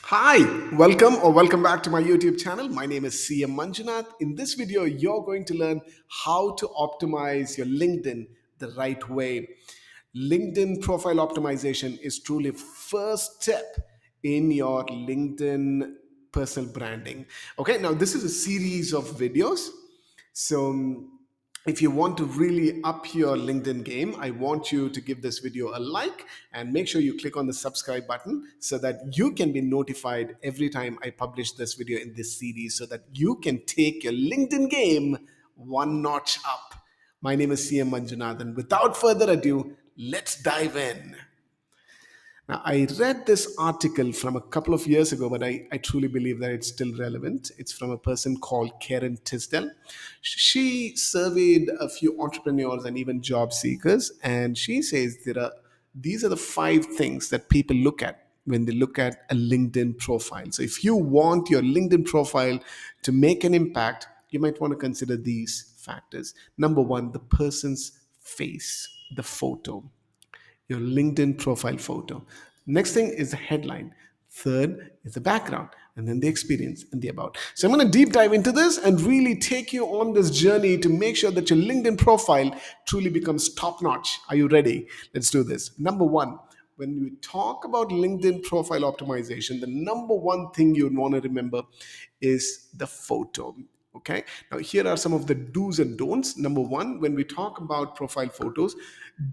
Hi, welcome back to my YouTube channel. My name is CM Manjunath. In this video, you're going to learn how to optimize your LinkedIn the right way. LinkedIn profile optimization is truly first step in your LinkedIn personal branding. Okay, now this is a series of videos. So if you want to really up your LinkedIn game, I want you to give this video a like and make sure you click on the subscribe button so that you can be notified every time I publish this video in this series so that you can take your LinkedIn game one notch up. My name is CM Manjunath, and without further ado, let's dive in. Now, I read this article from a couple of years ago, but I truly believe that it's still relevant. It's from a person called Karen Tisdale. She surveyed a few entrepreneurs and even job seekers, and she says these are the five things that people look at when they look at a LinkedIn profile. So if you want your LinkedIn profile to make an impact, you might want to consider these factors. Number one, the person's face, the photo, your LinkedIn profile photo. Next thing is the headline. Third is the background, and then the experience and the about. So I'm going to deep dive into this and really take you on this journey to make sure that your LinkedIn profile truly becomes top notch. Are you ready? Let's do this. Number one, when we talk about LinkedIn profile optimization, the number one thing you'd want to remember is the photo. Okay, now here are some of the do's and don'ts. Number one, when we talk about profile photos,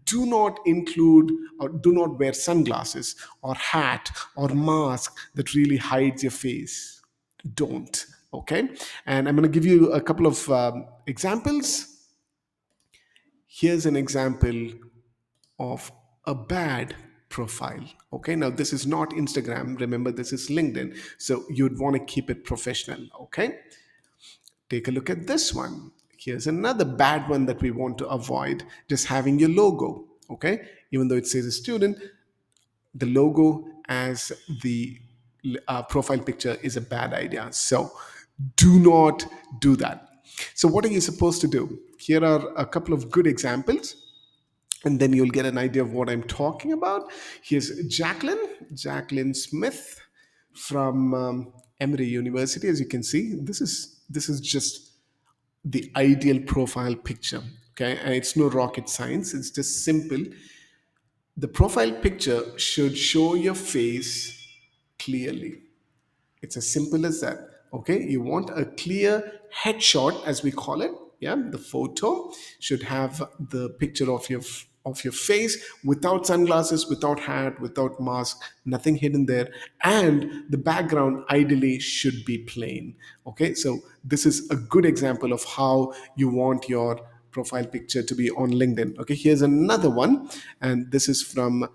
do not include or do not wear sunglasses or hat or mask that really hides your face. Don't. Okay, and I'm going to give you a couple of examples. Here's an example of a bad profile. Okay, now this is not Instagram. Remember, this is LinkedIn. So you'd want to keep it professional. Okay, take a look at this one. Here's another bad one that we want to avoid, just having your logo. Okay, even though it says a student, the logo as the profile picture is a bad idea. So do not do that. So, what are you supposed to do? Here are a couple of good examples, and then you'll get an idea of what I'm talking about. Here's Jacqueline Smith from Emory University. As you can see, this is just the ideal profile picture. Okay, and it's no rocket science. It's just simple. The profile picture should show your face clearly. It's as simple as that. Okay, you want a clear headshot, as we call it. Yeah, the photo should have the picture of your face without sunglasses, without hat, without mask, nothing hidden there, and the background ideally should be plain. Okay, so this is a good example of how you want your profile picture to be on LinkedIn. Okay, here's another one, and this is from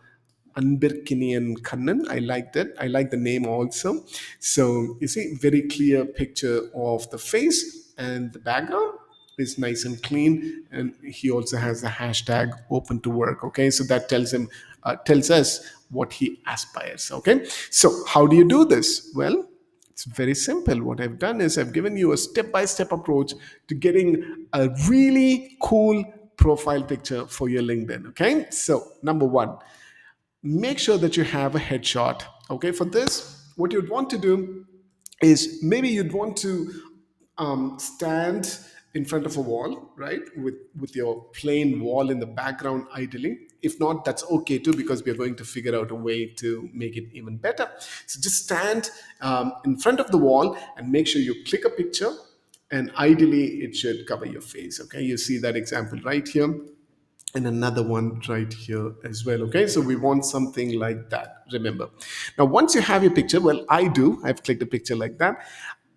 Anbirkinian Kannan. I liked it. I like the name also. So you see, very clear picture of the face, and the background is nice and clean. And he also has the hashtag open to work. Okay, so that tells us what he aspires. Okay, so how do you do this? Well, it's very simple. What I've done is I've given you a step-by-step approach to getting a really cool profile picture for your LinkedIn. Okay, so number one, make sure that you have a headshot. Okay, for this, what you'd want to do is maybe you'd want to stand in front of a wall, right, with your plain wall in the background ideally. If not, that's okay too, because we are going to figure out a way to make it even better. So just stand in front of the wall and make sure you click a picture, and ideally it should cover your face. Okay, you see that example right here, and another one right here as well. Okay, so we want something like that. Remember, now once you have your picture, well, I've clicked a picture like that.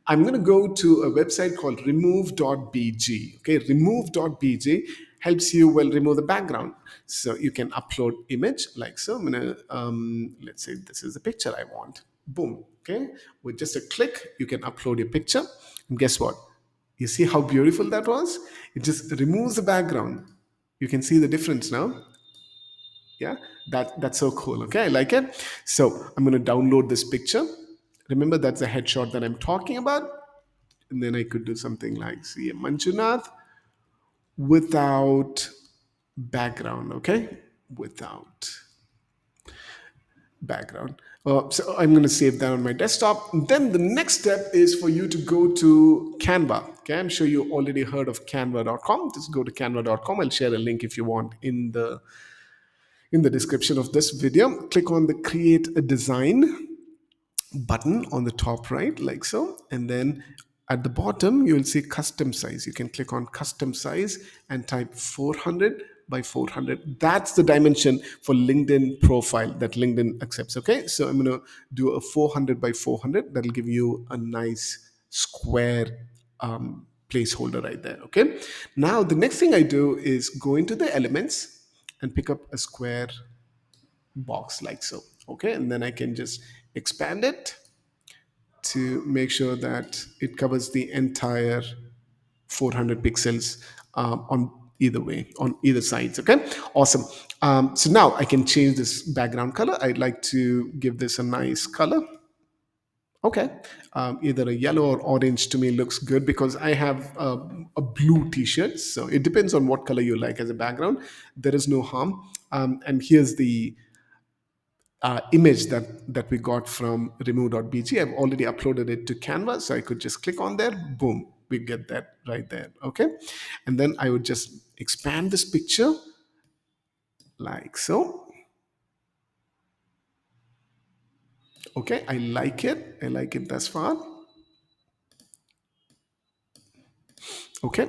I'm going to go to a website called remove.bg. Okay, remove.bg helps you, well, remove the background. So you can upload image like so. I'm going to let's say this is the picture I want. Boom. Okay, with just a click you can upload your picture, and guess what? You see how beautiful that was? It just removes the background. You can see the difference now. Yeah, that's so cool. Okay, I like it. So I'm going to download this picture. Remember, that's the headshot that I'm talking about. And then I could do something like, see, a Manjunath without background. Okay, without background. So I'm going to save that on my desktop. Then the next step is for you to go to Canva. Okay, I'm sure you already heard of canva.com. Just go to canva.com. I'll share a link if you want in the description of this video. Click on the create a design button on the top right, like so, and then at the bottom you will see custom size. You can click on custom size and type 400 by 400. That's the dimension for LinkedIn profile that LinkedIn accepts. Okay, so I'm going to do a 400 by 400. That'll give you a nice square placeholder right there. Okay, now the next thing I do is go into the elements and pick up a square box like so. Okay, and then I can just expand it to make sure that it covers the entire 400 pixels on either way, on either sides. Okay, awesome. So now I can change this background color. I'd like to give this a nice color. Okay, either a yellow or orange to me looks good because I have a blue t-shirt. So it depends on what color you like as a background. There is no harm. And here's the image that we got from remove.bg. I've already uploaded it to Canva, so I could just click on there. Boom, we get that right there. Okay, and then I would just expand this picture like so. Okay, I like it. I like it thus far. Okay.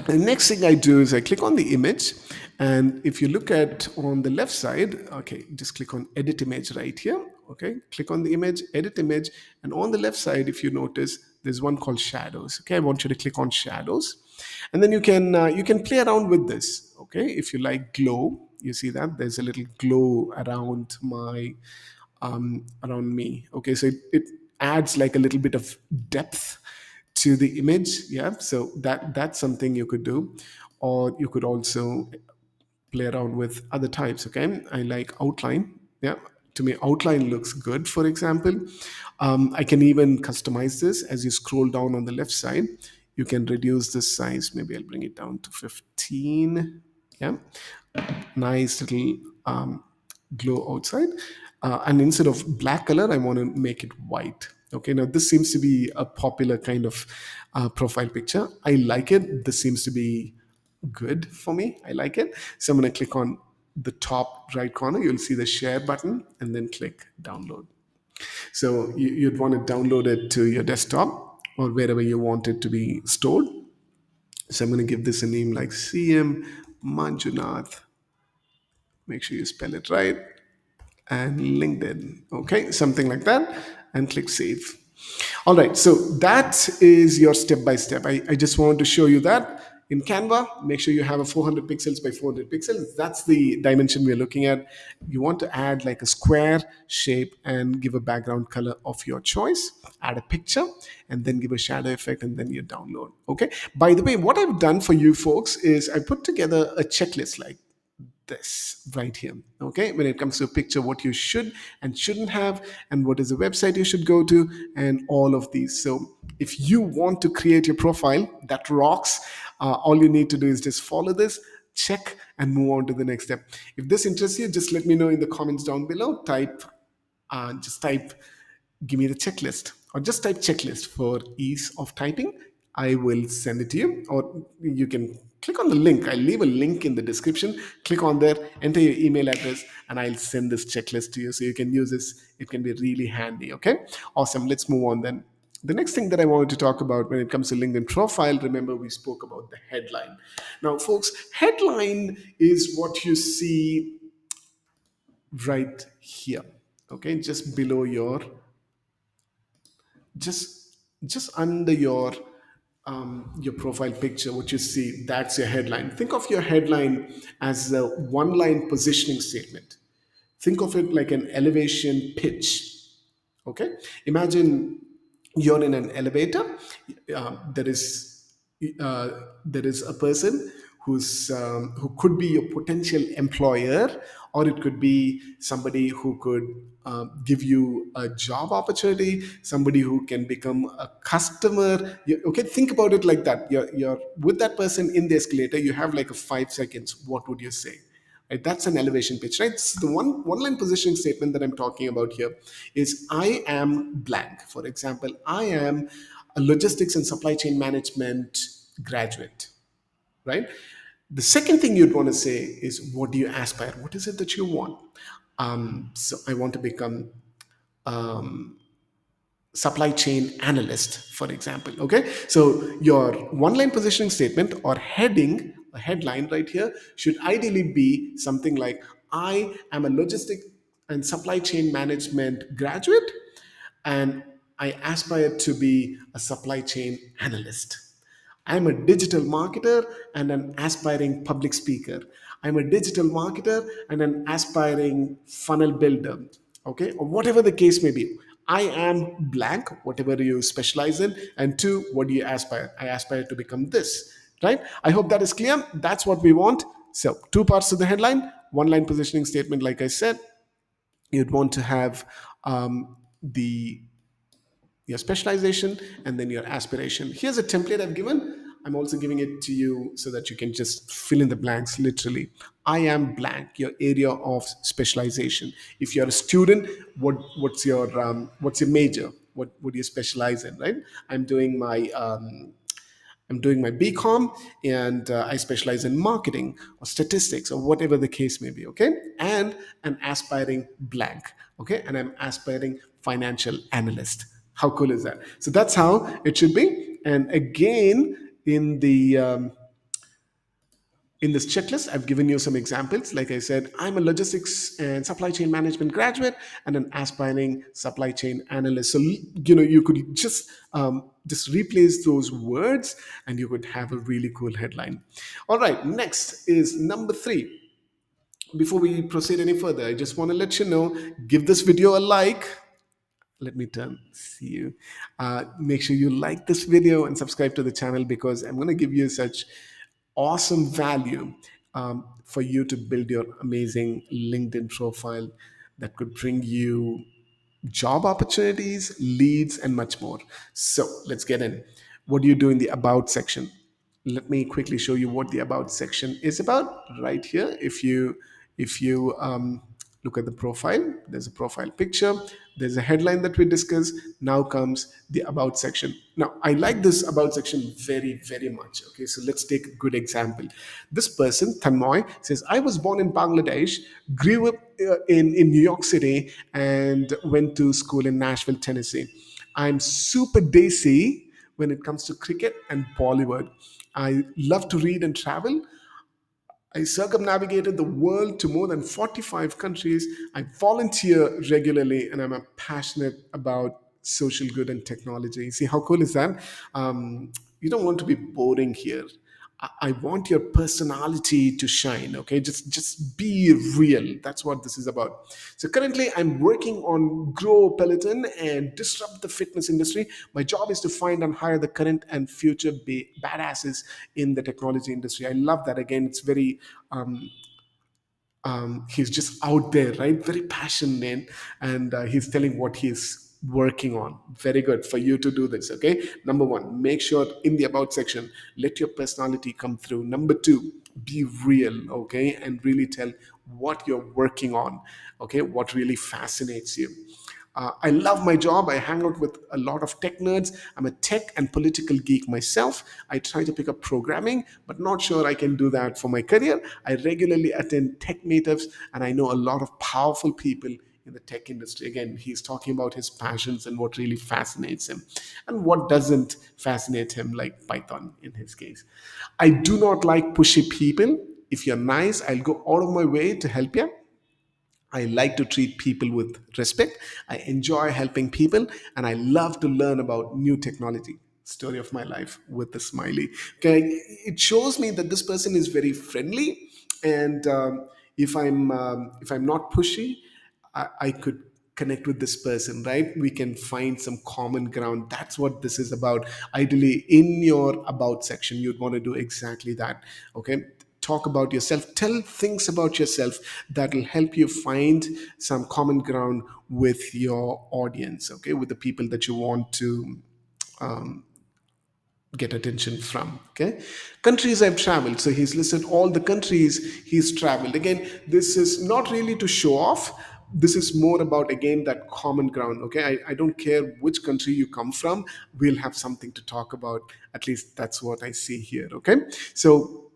The next thing I do is I click on the image, and if you look at on the left side, okay, just click on edit image right here. Okay, click on the image, edit image, and on the left side, if you notice, there's one called shadows. Okay, I want you to click on shadows, and then you can play around with this. Okay, if you like glow, you see that there's a little glow around me. Okay, so it adds like a little bit of depth to the image. Yeah, so that's something you could do, or you could also play around with other types. Okay, I like outline. Yeah, to me outline looks good. For example, I can even customize this. As you scroll down on the left side, you can reduce this size. Maybe I'll bring it down to 15. Yeah, nice little glow outside. And instead of black color, I want to make it white. Okay, now this seems to be a popular kind of profile picture. I like it. This seems to be good for me. I like it. So I'm going to click on the top right corner. You'll see the share button and then click download. So you'd want to download it to your desktop or wherever you want it to be stored. So I'm going to give this a name like CM Manjunath. Make sure you spell it right. And LinkedIn. Okay, something like that. And click save. All right, so that is your step by step. I just wanted to show you that in Canva. Make sure you have a 400 pixels by 400 pixels. That's the dimension we're looking at. You want to add like a square shape and give a background color of your choice. Add a picture and then give a shadow effect and then you download. Okay. By the way, what I've done for you folks is I put together a checklist like this right here. Okay, when it comes to a picture, what you should and shouldn't have, and what is the website you should go to, and all of these. So if you want to create your profile that rocks, all you need to do is just follow this, check, and move on to the next step. If this interests you, just let me know in the comments down below. Just type give me the checklist, or just type checklist for ease of typing. I will send it to you, or you can click on the link. I'll leave a link in the description. Click on there, enter your email address, and I'll send this checklist to you so you can use this. It can be really handy. Okay, awesome. Let's move on then. The next thing that I wanted to talk about when it comes to LinkedIn profile, remember we spoke about the headline. Now, folks, headline is what you see right here. Okay, just below just under your profile picture, what you see, that's your headline. Think of your headline as a one line positioning statement. Think of it like an elevation pitch. Okay, imagine you're in an elevator. There is uh, there is a person who could be your potential employer, or it could be somebody who could give you a job opportunity, somebody who can become a customer. Okay, think about it like that. You're with that person in the escalator. You have like a 5 seconds. What would you say? right? That's an elevation pitch, right? So the one line positioning statement that I'm talking about here is I am blank. For example, I am a logistics and supply chain management graduate, right? The second thing you'd want to say is, what do you aspire? What is it that you want? So I want to become supply chain analyst, for example. Okay, so your one line positioning statement or heading, a headline right here, should ideally be something like, I am a logistic and supply chain management graduate, and I aspire to be a supply chain analyst. I'm a digital marketer and an aspiring public speaker. I'm a digital marketer and an aspiring funnel builder. Okay, or whatever the case may be. I am blank, whatever you specialize in. And two, what do you aspire? I aspire to become this, right? I hope that is clear. That's what we want. So, two parts to the headline, one line positioning statement, like I said, you'd want to have the your specialization and then your aspiration. Here's a template I've given. I'm also giving it to you so that you can just fill in the blanks literally. I am blank, your area of specialization. If you're a student, what's your major? What would you specialize in, right? I'm doing my BCom, and I specialize in marketing or statistics or whatever the case may be. Okay, and an aspiring blank. Okay, and I'm aspiring financial analyst. How cool is that? So that's how it should be. And again, in this checklist, I've given you some examples. Like I said, I'm a logistics and supply chain management graduate and an aspiring supply chain analyst. So you could just replace those words, and you could have a really cool headline. All right, next is number 3. Before we proceed any further, I just want to let you know, give this video a like. Let me turn see you. Make sure you like this video and subscribe to the channel, because I'm going to give you such awesome value for you to build your amazing LinkedIn profile that could bring you job opportunities, leads, and much more. So let's get in. What do you do in the about section? Let me quickly show you what the about section is about right here. If you look at the profile, there's a profile picture, there's a headline that we discussed. Now comes the about section. Now I like this about section very, very much. Okay, so let's take a good example. This person, Tanmoy, says, I was born in Bangladesh, grew up in New York City, and went to school in Nashville, Tennessee. I'm super desi when it comes to cricket and Bollywood. I love to read and travel. I circumnavigated the world to more than 45 countries. I volunteer regularly, and I'm a passionate about social good and technology. See, how cool is that? You don't want to be boring here. I want your personality to shine. Okay, just be real. That's what this is about. So currently, I'm working on grow Peloton and disrupt the fitness industry. My job is to find and hire the current and future badasses in the technology industry. I love that. Again, it's very he's just out there, right? Very passionate, and he's telling what he's working on. Very good for you to do this. Okay, number one, make sure in the about section, let your personality come through. Number two, be real, okay, and really tell what you're working on. Okay, what really fascinates you. I love my job. I hang out with a lot of tech nerds. I'm a tech and political geek myself. I try to pick up programming, but not sure I can do that for my career. I regularly attend tech meetups, and I know a lot of powerful people in the tech industry. Again, he's talking about his passions and what really fascinates him and what doesn't fascinate him, like Python in his case. I do not like pushy people. If you're nice, I'll go out of my way to help you. I like to treat people with respect. I enjoy helping people, and I love to learn about new technology. Story of my life with the smiley. Okay, it shows me that this person is very friendly, and if I'm not pushy, I could connect with this person, right? We can find some common ground. That's what this is about. Ideally, in your about section, you'd want to do exactly that. Okay, talk about yourself, tell things about yourself that will help you find some common ground with your audience, okay, with the people that you want to get attention from. Okay, countries I've traveled, so he's listed all the countries he's traveled. Again, this is not really to show off, this is more about, again, that common ground. Okay, I don't care which country you come from, we'll have something to talk about. At least that's what I see here. Okay, so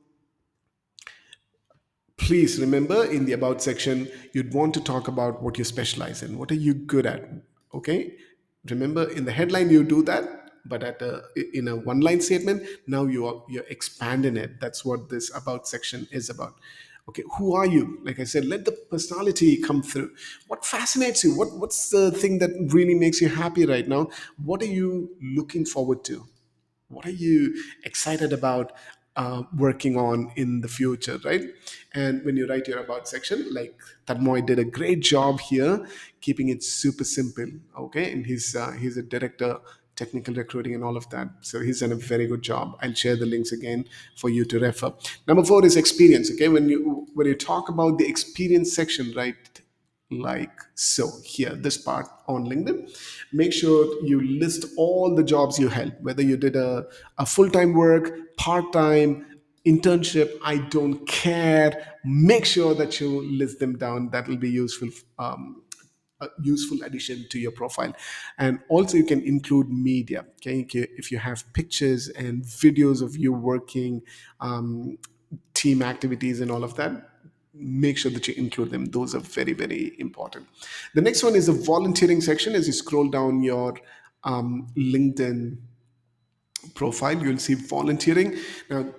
please remember, in the about section, you'd want to talk about what you specialize in, what are you good at. Okay, remember, in the headline you do that, but in a one line statement, now you're expanding it. That's what this about section is about. Okay, who are you? Like I said, let the personality come through. What fascinates you? What's the thing that really makes you happy right now? What are you looking forward to? What are you excited about working on in the future, right? And when you write your about section, like Tanmoy did a great job here, keeping it super simple. Okay, and he's a director, technical recruiting and all of that, so he's done a very good job. I'll share the links again for you to refer. Number 4 is experience. Okay, when you talk about the experience section, right, like so here, this part on LinkedIn, make sure you list all the jobs you held, whether you did a full-time work, part-time, internship, I don't care. Make sure that you list them down. That will be useful, a useful addition to your profile. And also you can include media. Okay, if you have pictures and videos of you working, team activities and all of that, make sure that you include them. Those are very, very important. The next one is the volunteering section. As you scroll down your LinkedIn profile, you'll see volunteering. Now,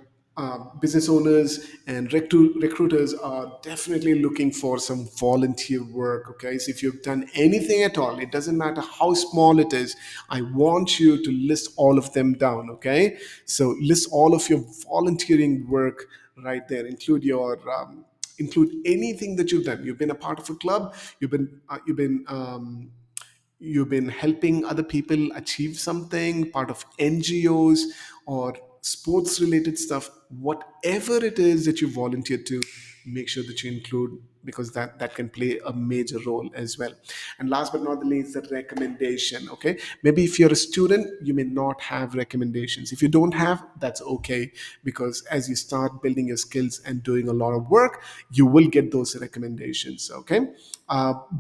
business owners and recruiters are definitely looking for some volunteer work. Okay, so if you've done anything at all, it doesn't matter how small it is, I want you to list all of them down. Okay, so list all of your volunteering work right there. Include anything that you've done. You've been a part of a club. You've been helping other people achieve something, part of NGOs or sports related stuff, whatever it is that you volunteer to, make sure that you include, because that can play a major role as well. And last but not the least, the recommendation. Okay, maybe if you're a student, you may not have recommendations. If you don't have, that's okay, because as you start building your skills and doing a lot of work, you will get those recommendations. Okay,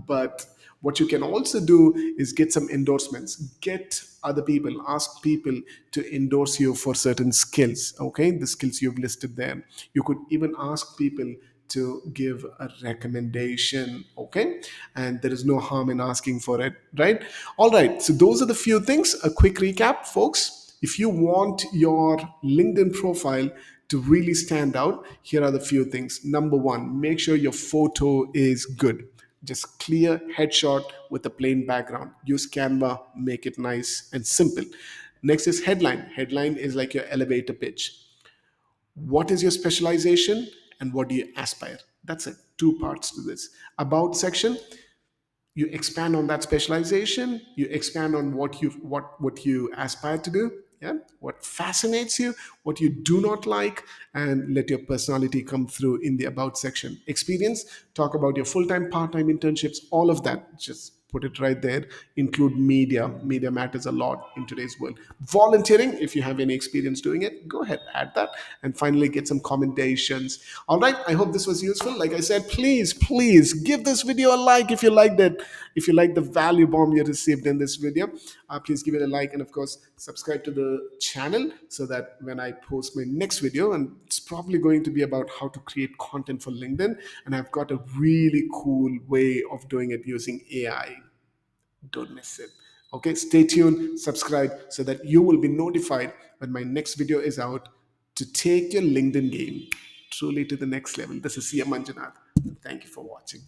but what you can also do is get some endorsements, get other people, ask people to endorse you for certain skills. Okay, the skills you've listed there. You could even ask people to give a recommendation. Okay, and there is no harm in asking for it, right? All right, so those are the few things. A quick recap, folks. If you want your LinkedIn profile to really stand out, here are the few things. Number 1, make sure your photo is good. Just clear headshot with a plain background. Use Canva, make it nice and simple. Next is headline. Headline is like your elevator pitch. What is your specialization and what do you aspire? That's it. Two parts to this. About section, you expand on that specialization, you expand on what you aspire to do, yeah, what fascinates you, what you do not like, and let your personality come through in the about section. Experience, talk about your full-time, part-time internships, all of that. Just put it right there. Include media matters a lot in today's world. Volunteering, if you have any experience doing it, go ahead, add that. And finally, get some commendations. All right, I hope this was useful. Like I said, please give this video a like if you liked it. If you like the value bomb you received in this video, please give it a like, and of course subscribe to the channel, so that when I post my next video, and it's probably going to be about how to create content for LinkedIn, and I've got a really cool way of doing it using AI. Don't miss it. Okay, stay tuned, subscribe, so that you will be notified when my next video is out, to take your LinkedIn game truly to the next level. This is CM Manjunath. Thank you for watching.